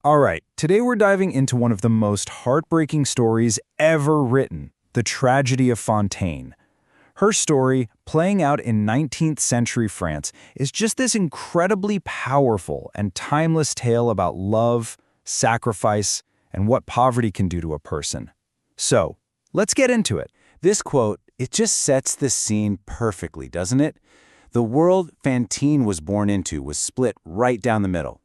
All right, today we're diving into one of the most heartbreaking stories ever written, the tragedy of Fantine. Her story, playing out in 19th century France, is just this incredibly powerful and timeless tale about love, sacrifice, and what poverty can do to a person. So, let's get into it. This quote, it just sets the scene perfectly, doesn't it? The world Fantine was born into was split right down the middle.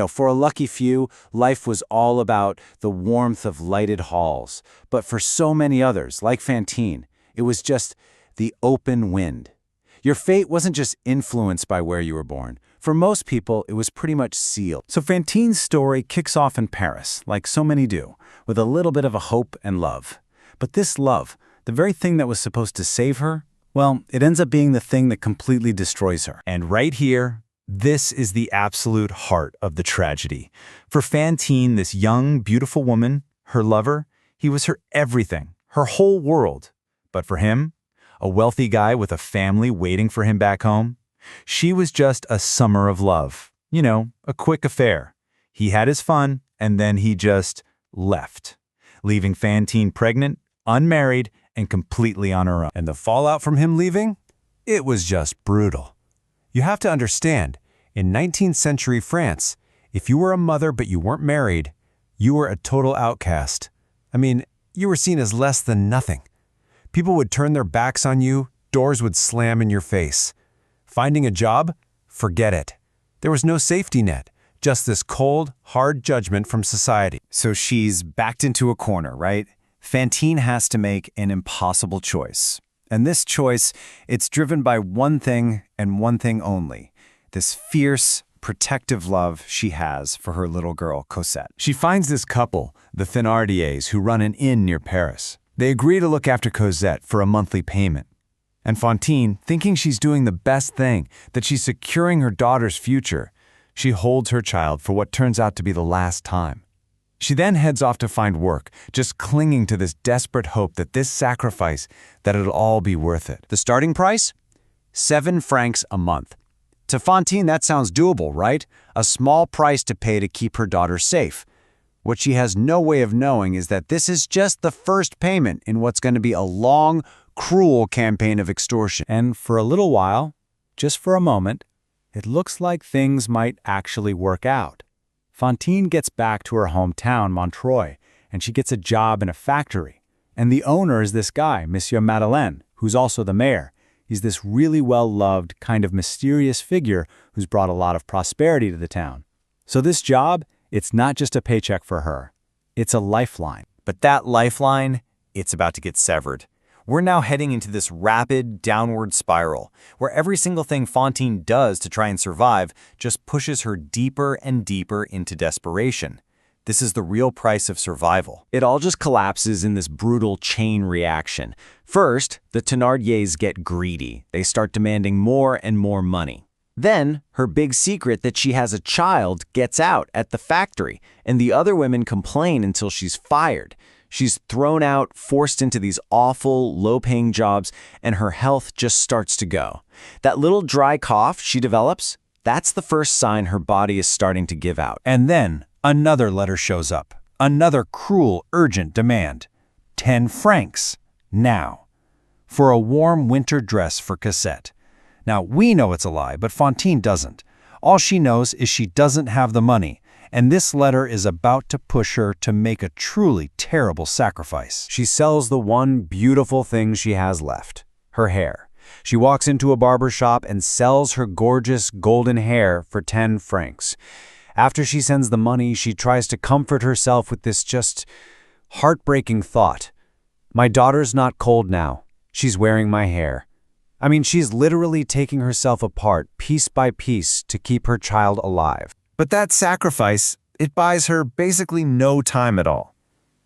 For a lucky few, life was all about the warmth of lighted halls. But for so many others, like Fantine, it was just the open wind. Your fate wasn't just influenced by where you were born. For most people, it was pretty much sealed. So Fantine's story kicks off in Paris, like so many do, with a little bit of a hope and love. But this love, the very thing that was supposed to save her, well, it ends up being the thing that completely destroys her. And right here, this is the absolute heart of the tragedy. For Fantine, this young, beautiful woman, her lover, he was her everything, her whole world. But for him, a wealthy guy with a family waiting for him back home, she was just a summer of love. A quick affair. He had his fun, and then he just left, leaving Fantine pregnant, unmarried, and completely on her own. And the fallout from him leaving? It was just brutal. You have to understand, in 19th century France, if you were a mother but you weren't married, you were a total outcast. You were seen as less than nothing. People would turn their backs on you, doors would slam in your face. Finding a job? Forget it. There was no safety net, just this cold, hard judgment from society. So she's backed into a corner, right? Fantine has to make an impossible choice. And this choice, it's driven by one thing and one thing only, this fierce, protective love she has for her little girl, Cosette. She finds this couple, the Thénardiers, who run an inn near Paris. They agree to look after Cosette for a monthly payment. And Fantine, thinking she's doing the best thing, that she's securing her daughter's future, she holds her child for what turns out to be the last time. She then heads off to find work, just clinging to this desperate hope that this sacrifice, that it'll all be worth it. The starting price? 7 francs a month. To Fantine, that sounds doable, right? A small price to pay to keep her daughter safe. What she has no way of knowing is that this is just the first payment in what's going to be a long, cruel campaign of extortion. And for a little while, just for a moment, it looks like things might actually work out. Fantine gets back to her hometown, Montreuil, and she gets a job in a factory. And the owner is this guy, Monsieur Madeleine, who's also the mayor. He's this really well-loved, kind of mysterious figure who's brought a lot of prosperity to the town. So this job, it's not just a paycheck for her. It's a lifeline. But that lifeline, it's about to get severed. We're now heading into this rapid downward spiral, where every single thing Fantine does to try and survive just pushes her deeper and deeper into desperation. This is the real price of survival. It all just collapses in this brutal chain reaction. First, the Thénardiers get greedy. They start demanding more and more money. Then, her big secret that she has a child gets out at the factory, and the other women complain until she's fired. She's thrown out, forced into these awful, low-paying jobs, and her health just starts to go. That little dry cough she develops, that's the first sign her body is starting to give out. And then another letter shows up. Another cruel, urgent demand. 10 francs. Now. For a warm winter dress for Cosette. Now, we know it's a lie, but Fantine doesn't. All she knows is she doesn't have the money, and this letter is about to push her to make a truly terrible sacrifice. She sells the one beautiful thing she has left, her hair. She walks into a barber shop and sells her gorgeous golden hair for 10 francs. After she sends the money, she tries to comfort herself with this just heartbreaking thought. My daughter's not cold now. She's wearing my hair. She's literally taking herself apart piece by piece to keep her child alive. But that sacrifice, it buys her basically no time at all.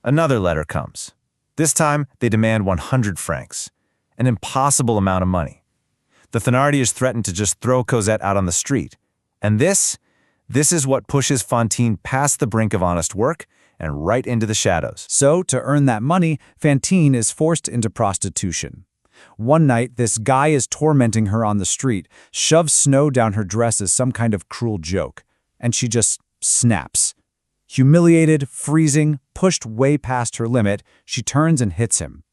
Another letter comes. This time, they demand 100 francs, an impossible amount of money. The Thénardiers threaten to just throw Cosette out on the street. And this is what pushes Fantine past the brink of honest work and right into the shadows. So, to earn that money, Fantine is forced into prostitution. One night, this guy is tormenting her on the street, shoves snow down her dress as some kind of cruel joke, and she just snaps. Humiliated, freezing, pushed way past her limit, she turns and hits him.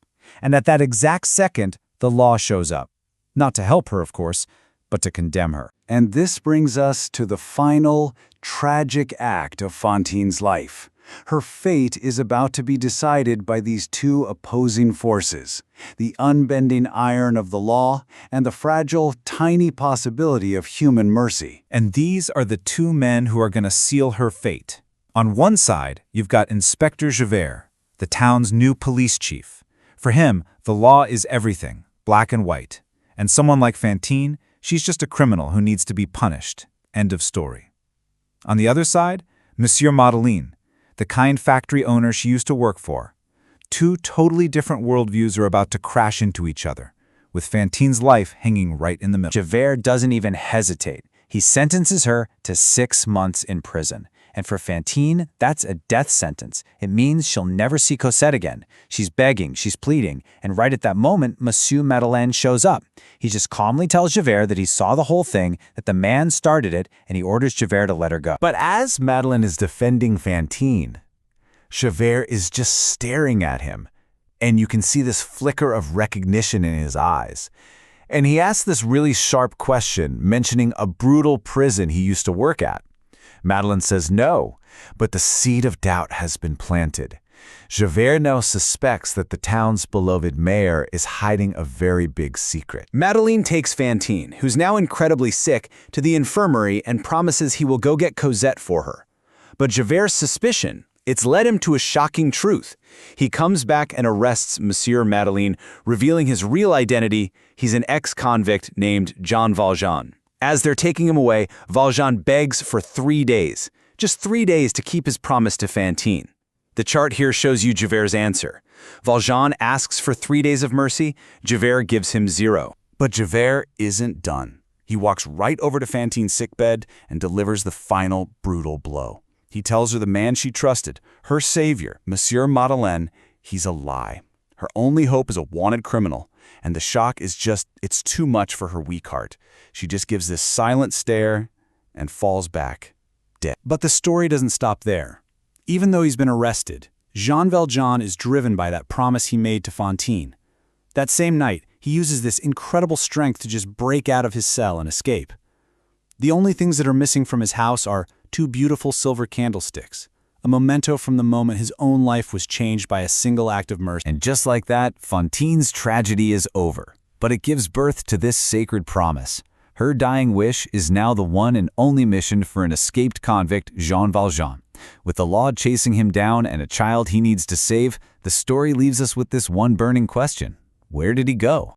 And at that exact second, the law shows up. Not to help her, of course, but to condemn her. And this brings us to the final, tragic act of Fantine's life. Her fate is about to be decided by these two opposing forces, the unbending iron of the law and the fragile, tiny possibility of human mercy. And these are the two men who are going to seal her fate. On one side, you've got Inspector Javert, the town's new police chief. For him, the law is everything, black and white. And someone like Fantine, she's just a criminal who needs to be punished. End of story. On the other side, Monsieur Madeleine, the kind factory owner she used to work for. Two totally different worldviews are about to crash into each other, with Fantine's life hanging right in the middle. Javert doesn't even hesitate. He sentences her to 6 months in prison. And for Fantine, that's a death sentence. It means she'll never see Cosette again. She's begging, she's pleading, and right at that moment, Monsieur Madeleine shows up. He just calmly tells Javert that he saw the whole thing, that the man started it, and he orders Javert to let her go. But as Madeleine is defending Fantine, Javert is just staring at him, and you can see this flicker of recognition in his eyes. And he asks this really sharp question, mentioning a brutal prison he used to work at. Madeleine says no, but the seed of doubt has been planted. Javert now suspects that the town's beloved mayor is hiding a very big secret. Madeleine takes Fantine, who's now incredibly sick, to the infirmary and promises he will go get Cosette for her. But Javert's suspicion, it's led him to a shocking truth. He comes back and arrests Monsieur Madeleine, revealing his real identity. He's an ex-convict named Jean Valjean. As they're taking him away, Valjean begs for 3 days. Just 3 days to keep his promise to Fantine. The chart here shows you Javert's answer. Valjean asks for 3 days of mercy. Javert gives him 0. But Javert isn't done. He walks right over to Fantine's sickbed and delivers the final brutal blow. He tells her the man she trusted, her savior, Monsieur Madeleine, he's a lie. Her only hope is a wanted criminal. And the shock is just, it's too much for her weak heart. She just gives this silent stare and falls back, dead. But the story doesn't stop there. Even though he's been arrested, Jean Valjean is driven by that promise he made to Fantine. That same night, he uses this incredible strength to just break out of his cell and escape. The only things that are missing from his house are 2 beautiful silver candlesticks, a memento from the moment his own life was changed by a single act of mercy. And just like that, Fantine's tragedy is over. But it gives birth to this sacred promise. Her dying wish is now the one and only mission for an escaped convict, Jean Valjean. With the law chasing him down and a child he needs to save, the story leaves us with this one burning question. Where did he go?